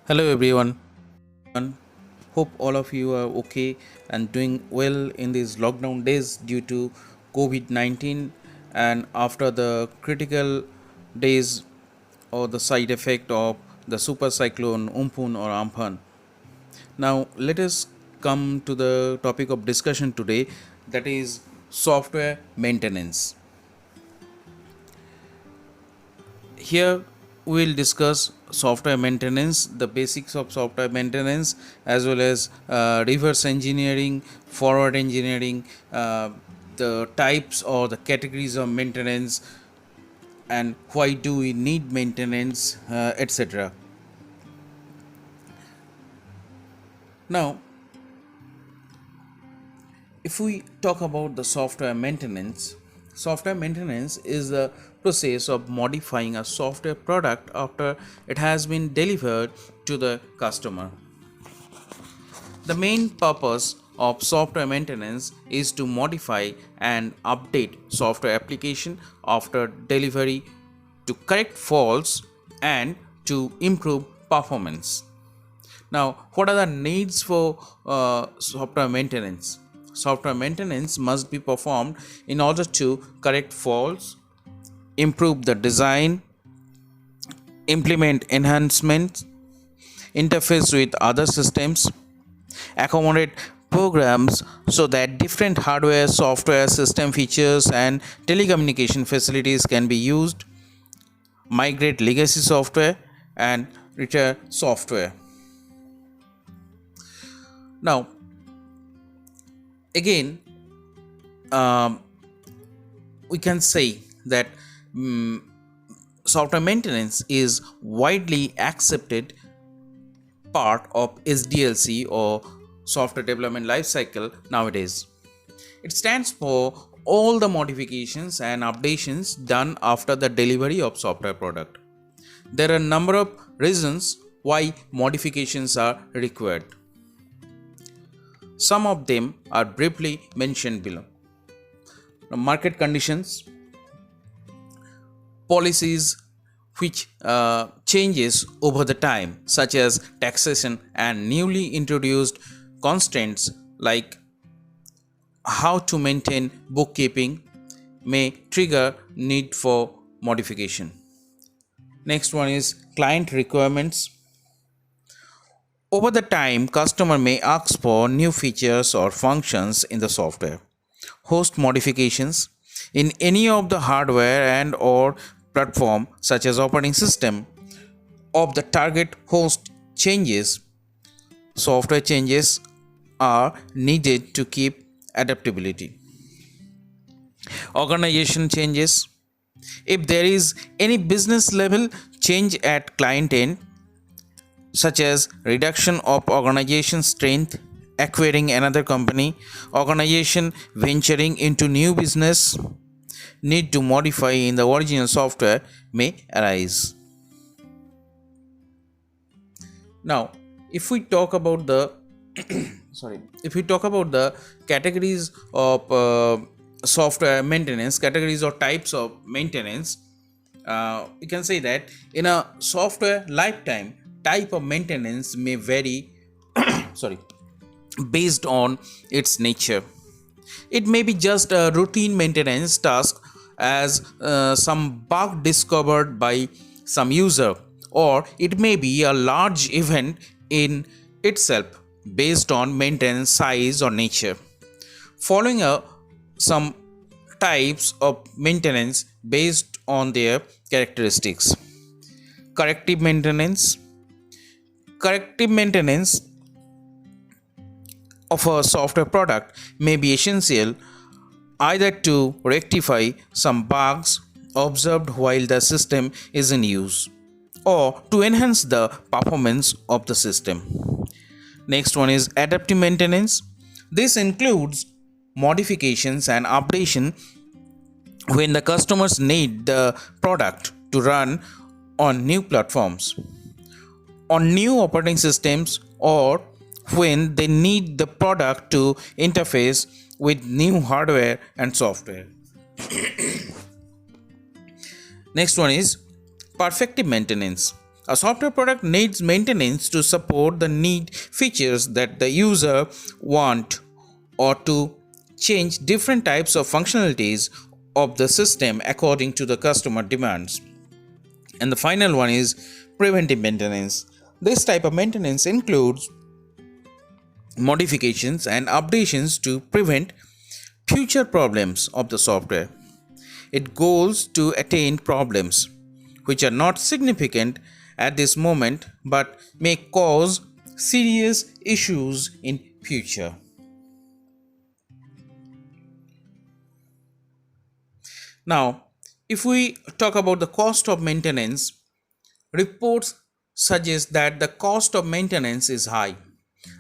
Hello everyone. Hope all of you are okay and doing well in these lockdown days due to COVID-19 and after the critical days or the side effect of the super cyclone Umpun or Amphan. Now let us come to the topic of discussion today, that is software maintenance. Here we will discuss software maintenance, the basics of software maintenance, as well as reverse engineering, forward engineering, the types or the categories of maintenance, and why do we need maintenance, etc. Now, if we talk about the software maintenance is the process of modifying a software product after it has been delivered to the customer. The main purpose of software maintenance is to modify and update software application after delivery to correct faults and to improve performance. Now, what are the needs for software maintenance? Software maintenance must be performed in order to correct faults, improve the design, implement enhancements, interface with other systems, accommodate programs so that different hardware, software, system features, and telecommunication facilities can be used, migrate legacy software, and retire software. Now, again, we can say that software maintenance is widely accepted part of SDLC or software development lifecycle nowadays. It stands for all the modifications and updations done after the delivery of software product. There are a number of reasons why modifications are required. Some of them are briefly mentioned below. Market conditions, policies which changes over the time, such as taxation and newly introduced constraints like how to maintain bookkeeping, may trigger need for modification. Next one is client requirements. Over the time, customer may ask for new features or functions in the software. Host modifications in any of the hardware and or platform such as operating system of the target host changes. Software changes are needed to keep adaptability. Organization changes. If there is any business level change at client end, such as reduction of organization strength, acquiring another company, organization venturing into new business, need to modify in the original software may arise. Now, if we talk about the categories of software maintenance, categories or types of maintenance, we can say that in a software lifetime, type of maintenance may vary based on its nature. It may be just a routine maintenance task as some bug discovered by some user, or it may be a large event in itself based on maintenance size or nature. Following some types of maintenance based on their characteristics. Corrective maintenance. Corrective maintenance of a software product may be essential either to rectify some bugs observed while the system is in use or to enhance the performance of the system. Next one is adaptive maintenance. This includes modifications and updation when the customers need the product to run on new platforms, on new operating systems, or when they need the product to interface with new hardware and software. Next one is perfective maintenance. A software product needs maintenance to support the need features that the user want or to change different types of functionalities of the system according to the customer demands. And the final one is preventive maintenance. This type of maintenance includes modifications and updations to prevent future problems of the software. It goes to attain problems which are not significant at this moment but may cause serious issues in future. Now, if we talk about the cost of maintenance, reports suggest that the cost of maintenance is high.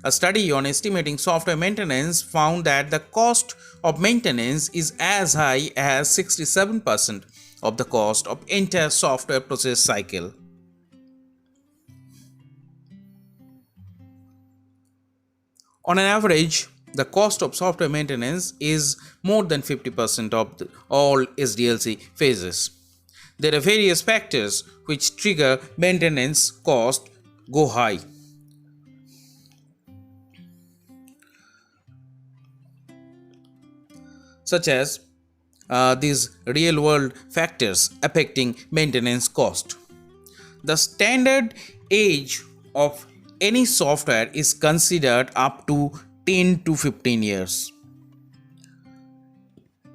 A study on estimating software maintenance found that the cost of maintenance is as high as 67% of the cost of entire software process cycle. On an average, the cost of software maintenance is more than 50% of all SDLC phases. There are various factors which trigger maintenance cost go high. Such as these real world factors affecting maintenance cost. The standard age of any software is considered up to 10 to 15 years.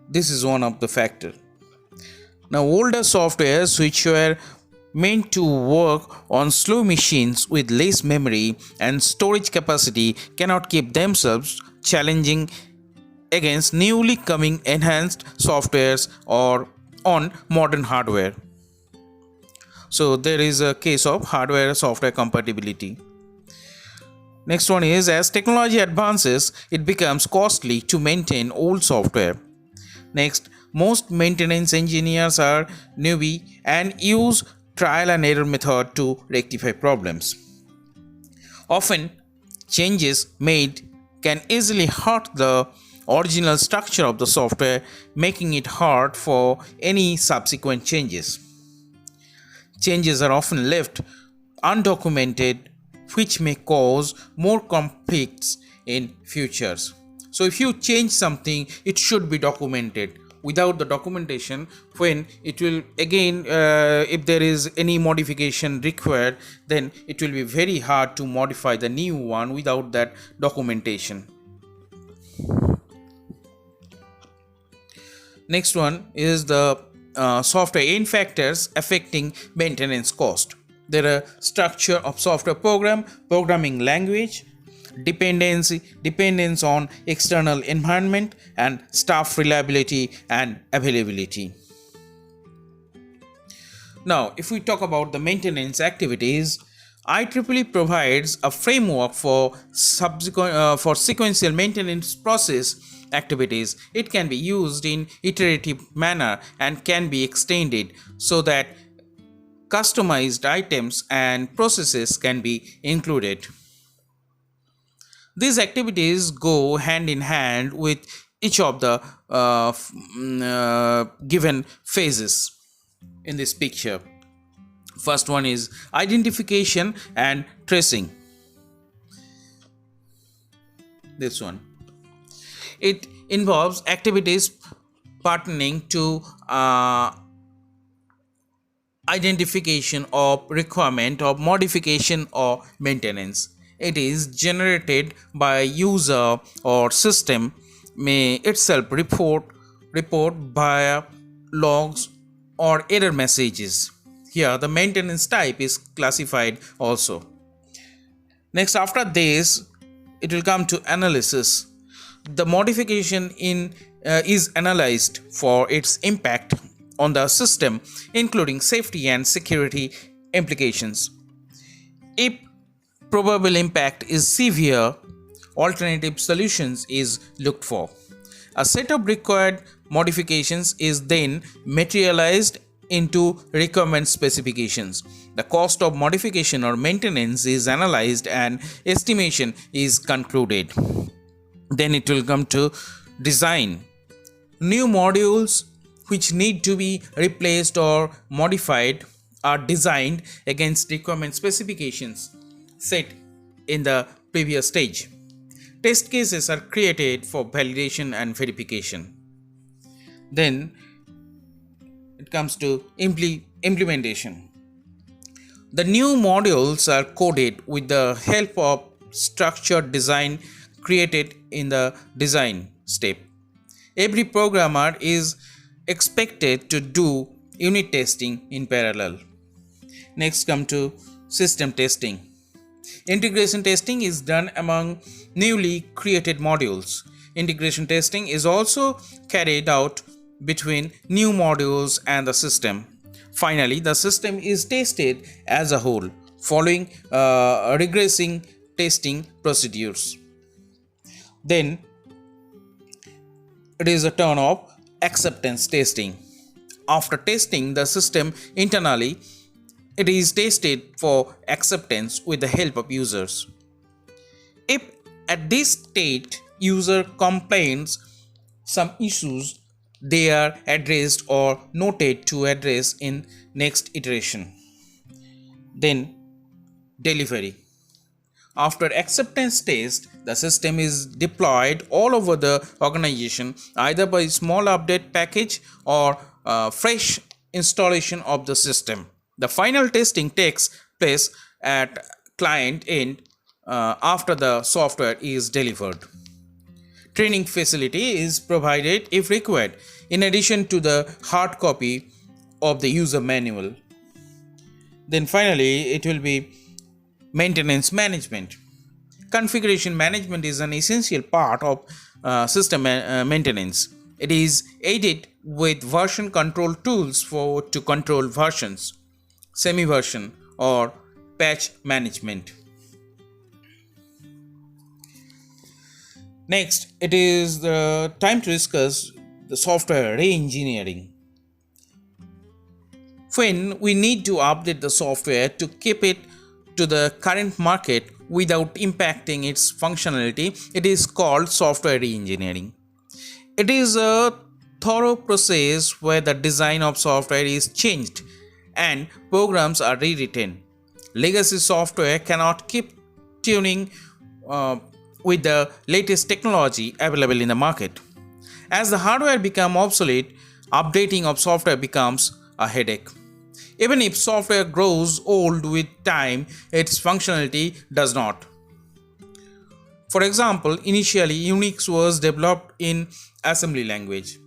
This is one of the factors. Now, older softwares which were meant to work on slow machines with less memory and storage capacity cannot keep themselves challenging against newly coming enhanced softwares or on modern hardware. So there is a case of hardware software compatibility. Next one is, as technology advances, it becomes costly to maintain old software. Next, most maintenance engineers are newbie and use trial and error method to rectify problems. Often, changes made can easily hurt the original structure of the software, making it hard for any subsequent changes. Changes are often left undocumented, which may cause more conflicts in futures. So if you change something, it should be documented. Without the documentation, when it will again if there is any modification required, then it will be very hard to modify the new one without that documentation. Next one is the software end factors affecting maintenance cost. There are structure of software program, programming language, dependence on external environment, and staff reliability and availability. Now, if we talk about the maintenance activities, IEEE provides a framework for sequential maintenance process activities. It can be used in iterative manner and can be extended so that customized items and processes can be included. These activities go hand in hand with each of the given phases in this picture. First one is identification and tracing. This one. It involves activities pertaining to identification of requirement of modification or maintenance. It is generated by user or system may itself report via logs or error messages. Here the maintenance type is classified also. Next, after this, it will come to analysis. The modification is analyzed for its impact on the system, including safety and security implications. If probable impact is severe, alternative solutions is looked for. A set of required modifications is then materialized into requirement specifications. The cost of modification or maintenance is analyzed and estimation is concluded. Then it will come to design. New modules which need to be replaced or modified are designed against requirement specifications set in the previous stage. Test cases are created for validation and verification. Then it comes to implementation. The new modules are coded with the help of structured design created in the design step. Every programmer is expected to do unit testing in parallel. Next come to system testing. Integration testing is done among newly created modules. Integration testing is also carried out between new modules and the system. Finally, the system is tested as a whole, following regressing testing procedures. Then it is a turn of acceptance testing. After testing the system internally, it is tested for acceptance with the help of users. If at this state user complains some issues, they are addressed or noted to address in next iteration. Then delivery. After acceptance test, the system is deployed all over the organization either by small update package or fresh installation of the system. The final testing takes place at client end after the software is delivered. Training facility is provided if required, in addition to the hard copy of the user manual. Then finally, it will be maintenance management. Configuration management is an essential part of system maintenance. It is aided with version control tools to control versions, semi-version or patch management. Next, it is the time to discuss the software re-engineering. When we need to update the software to keep it to the current market without impacting its functionality, it is called software re-engineering. It is a thorough process where the design of software is changed and programs are rewritten. Legacy software cannot keep tuning with the latest technology available in the market. As the hardware becomes obsolete, updating of software becomes a headache. Even if software grows old with time, its functionality does not. For example, initially Unix was developed in assembly language.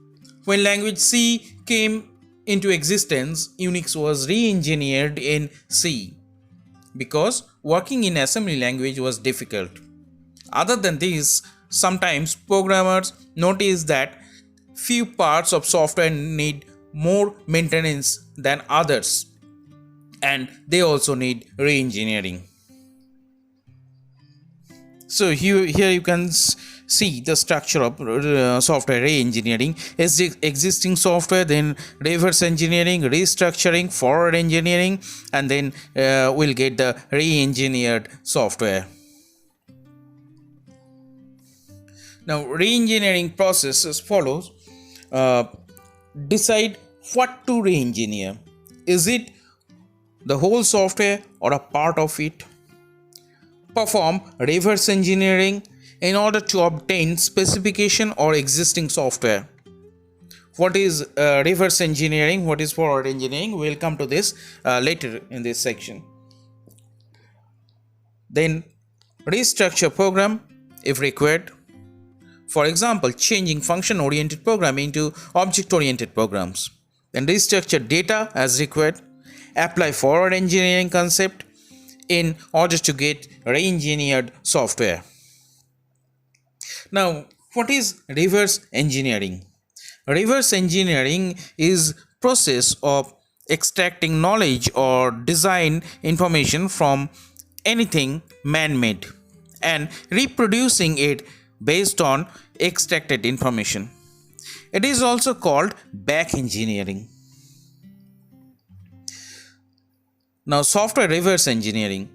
When language C came into existence, Unix was re-engineered in C because working in assembly language was difficult. Other than this, sometimes programmers notice that few parts of software need more maintenance than others, and they also need re-engineering. So here you can see the structure of software re-engineering. Existing software, then reverse engineering, restructuring, forward engineering, and then we'll get the re-engineered software. Now, re-engineering process as follows. Decide what to re-engineer. Is it the whole software or a part of it? Perform reverse engineering in order to obtain specification or existing software. What is reverse engineering? What is forward engineering? We'll come to this later in this section. Then restructure program if required. For example, changing function-oriented programming into object-oriented programs. Then restructure data as required. Apply forward engineering concept in order to get re-engineered software. Now, what is reverse engineering? Reverse engineering is process of extracting knowledge or design information from anything man-made and reproducing it based on extracted information. It is also called back engineering. Now, software reverse engineering.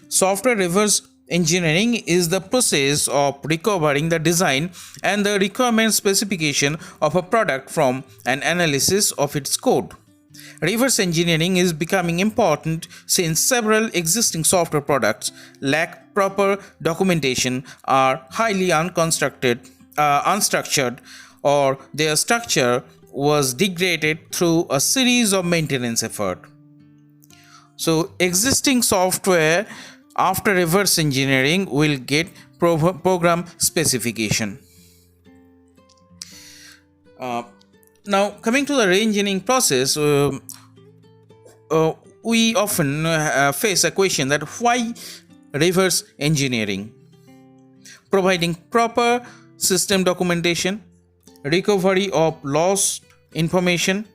Software reverse engineering is the process of recovering the design and the requirement specification of a product from an analysis of its code. Reverse engineering is becoming important since several existing software products lack proper documentation, are highly unstructured, or their structure was degraded through a series of maintenance efforts. So, existing software after reverse engineering will get program specification. Now, coming to the re-engineering process, we often face a question that why reverse engineering? Providing proper system documentation, recovery of lost information,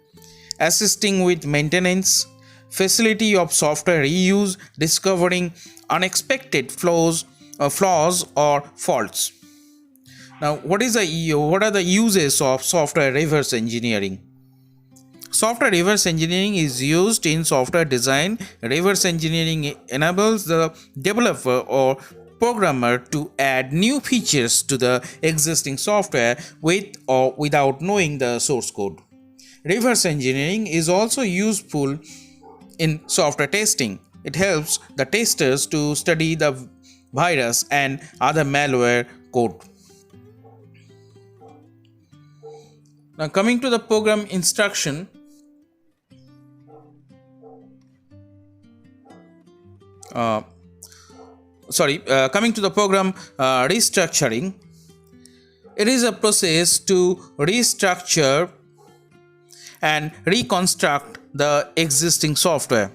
assisting with maintenance, facility of software reuse, discovering unexpected flaws or faults. Now, what are the uses of software reverse engineering? Software reverse engineering is used in software design. Reverse engineering enables the developer or programmer to add new features to the existing software with or without knowing the source code. Reverse engineering is also useful in software testing. It helps the testers to study the virus and other malware code. Now, coming to the program instruction, coming to the program restructuring, it is a process to restructure and reconstruct the existing software.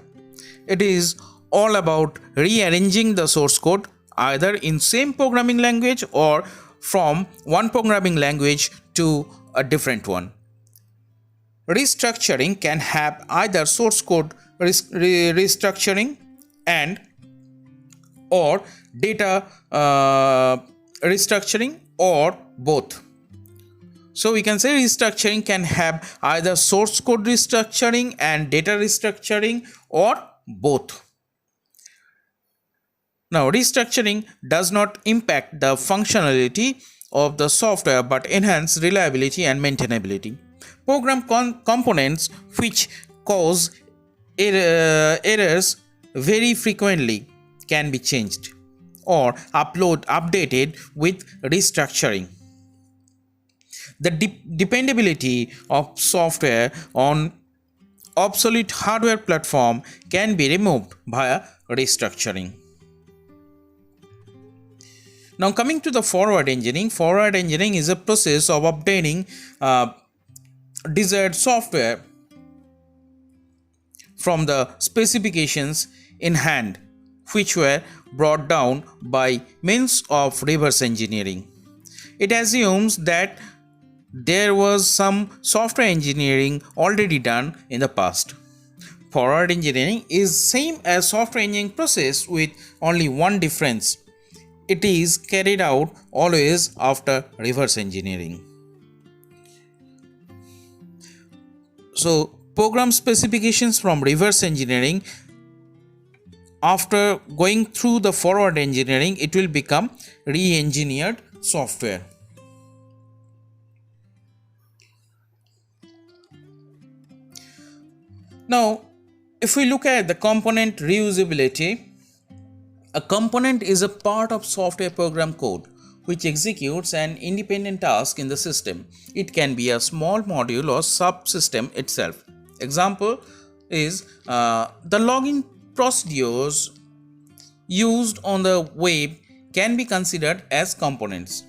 It is all about rearranging the source code either in same programming language or from one programming language to a different one. Restructuring can have either source code restructuring and or data restructuring or both. So we can say restructuring can have either source code restructuring and data restructuring or both. Now, restructuring does not impact the functionality of the software but enhance reliability and maintainability. Program components which cause errors very frequently can be changed or updated with restructuring. The dependability of software on obsolete hardware platform can be removed via restructuring. Now, coming to the forward engineering is a process of obtaining desired software from the specifications in hand, which were brought down by means of reverse engineering. It assumes that there was some software engineering already done in the past. Forward engineering is same as software engineering process with only one difference. It is carried out always after reverse engineering. So, program specifications from reverse engineering, after going through the forward engineering, it will become re-engineered software. Now, if we look at the component reusability, a component is a part of software program code which executes an independent task in the system. It can be a small module or subsystem itself. Example is the login procedures used on the web can be considered as components.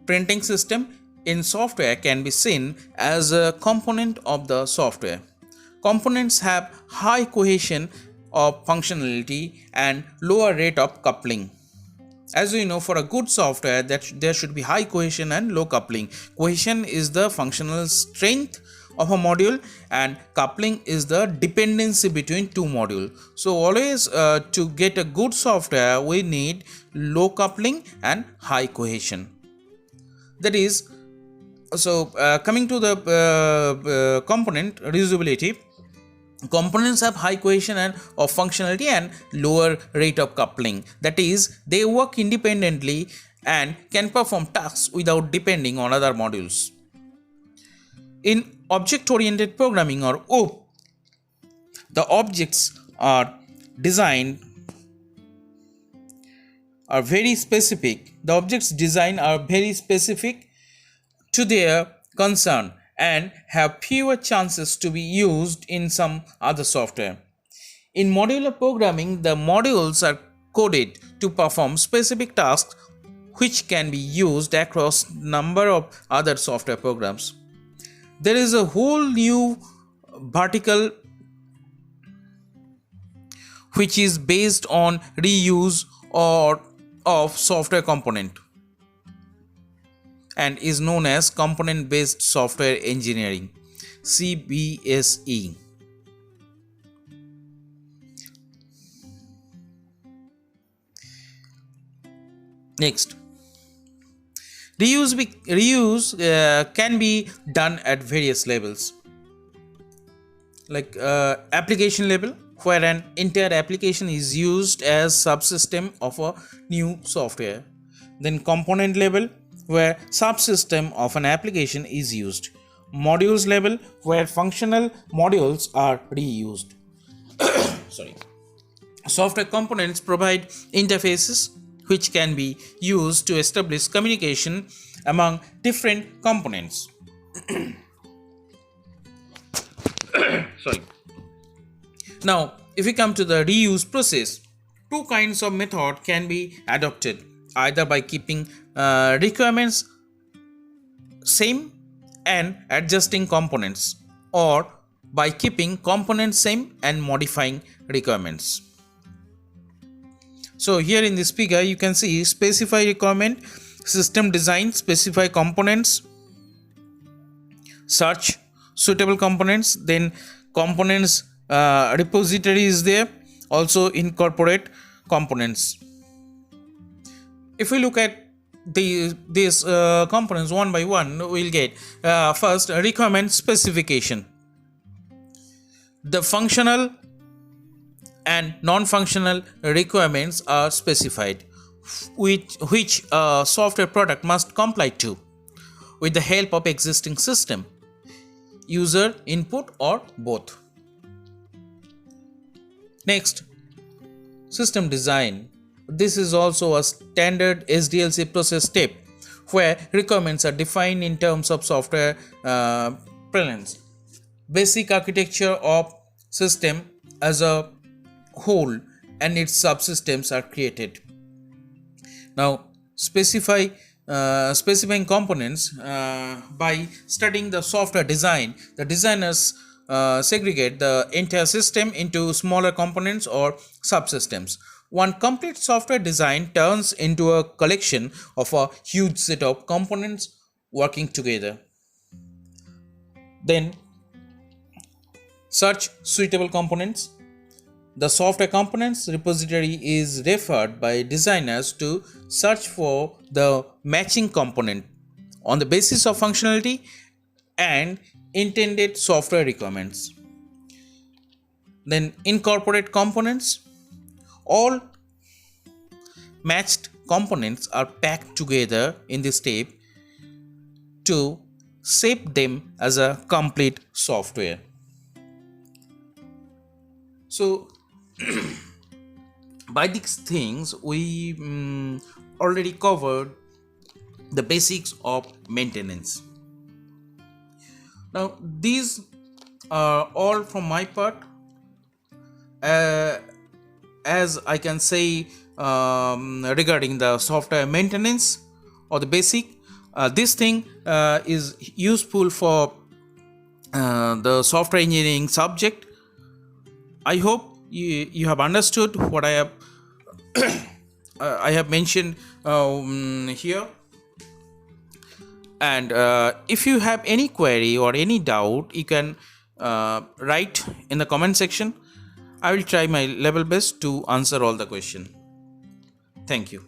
Printing system in software can be seen as a component of the software. Components have high cohesion of functionality and lower rate of coupling. As we know, for a good software that there should be high cohesion and low coupling. Cohesion is the functional strength of a module and coupling is the dependency between two modules. So always to get a good software we need low coupling and high cohesion. That is, so coming to the component reusability, components have high cohesion and of functionality and lower rate of coupling. That is, they work independently and can perform tasks without depending on other modules. In object-oriented programming or OOP, The objects designed are very specific. The objects design are very specific to their concern and have fewer chances to be used in some other software. In modular programming, the modules are coded to perform specific tasks which can be used across number of other software programs. There is a whole new vertical which is based on reuse or of software component and is known as component based software engineering, CBSE. Next, reuse can be done at various levels, like application level, where an entire application is used as subsystem of a new software. Then component level, where subsystem of an application is used. Modules level, where functional modules are reused. Sorry. Software components provide interfaces which can be used to establish communication among different components. Sorry. Now, if we come to the reuse process, two kinds of method can be adopted, either by keeping requirements same and adjusting components, or by keeping components same and modifying requirements. So here in this figure you can see specify requirement, system design, specify components, search suitable components, then components repository is there, also incorporate components. If we look at these components one by one, we'll get first requirement specification. The functional and non-functional requirements are specified, which software product must comply to with the help of existing system, user input, or both. Next, system design. This is also a standard SDLC process step where requirements are defined in terms of software preference. Basic architecture of system as a whole and its subsystems are created. Now, specifying components by studying the software design, the designers segregate the entire system into smaller components or subsystems. One complete software design turns into a collection of a huge set of components working together. Then, search suitable components. The software components repository is referred by designers to search for the matching component on the basis of functionality and intended software requirements. Then incorporate components. All matched components are packed together in this step to shape them as a complete software. So by these things we already covered the basics of maintenance. Now these are all from my part. As I can say regarding the software maintenance or the basic, this thing is useful for the software engineering subject. I hope you have understood what I have mentioned here. And if you have any query or any doubt, you can write in the comment section. I will try my level best to answer all the questions. Thank you.